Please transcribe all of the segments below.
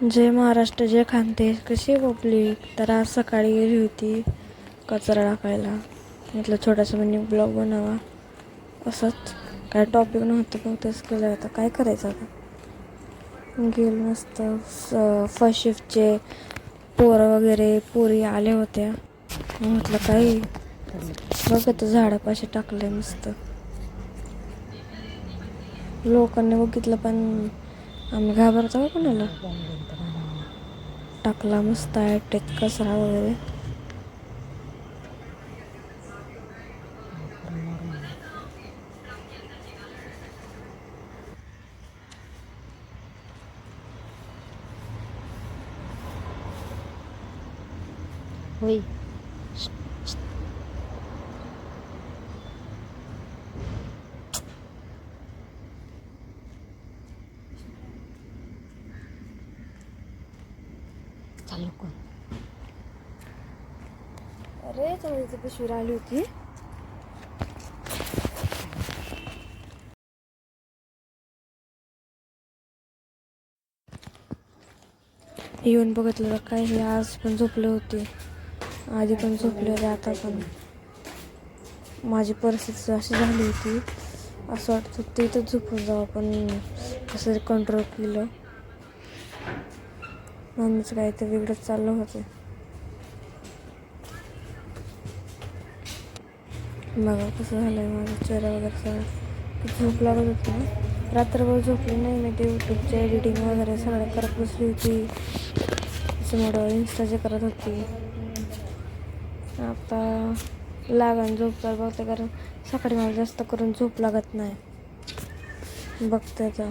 जय महाराष्ट्र जय खानदेश. कशी आहे पब्लिक? तर आज सकाळी गेली होती कचरा टाकायला. म्हटलं छोटासा मिनी ब्लॉग बनावा. असंच काय टॉपिक नव्हतं पण तेच केलं. आता काय करायचं? आता गेलो मस्त. फर्स्ट शिफ्टचे पोरं वगैरे पोरी आल्या होत्या. म्हटलं काय बघ तर झाडापाशी टाकलंय मस्त. लोकांनी बघितलं पण आम्ही घाबरतो का कोणाला. टाकला मस्त आहे कचरा वगैरे. होय. चालू कोण अरे चवळीची पिशवी राहिली होती. येऊन बघितलं तर काय हे आज पण झोपले होते. आधी पण झोपले होते. आता पण माझी परिस्थिती अशी झाली होती. असं वाटत होतं इथंच झोपून जावं पण कसं कंट्रोल केलं. मम्मीचं काय तर वेगळंच चाललं होतं. बघा कसं झालं आहे माझा चेहरा वगैरे सगळं. झोप लागत होती ना. रात्रभर झोपली नाही मी. ते यूट्यूबचे एडिटिंग वगैरे सगळं करत बसली होती. त्याच्यामुळं इन्स्टाचे करत होती. आता लागण झोप तर बघते कारण सकाळी मला जास्त करून झोप लागत नाही. बघते तर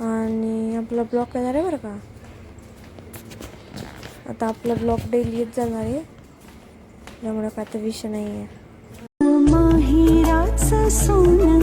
आणि आपला ब्लॉग येणार आहे बरं का. आता आपला ब्लॉग डेली येत जाणार आहे. त्यामुळे काय तर विषय नाही आहे. माहिराचं सोनं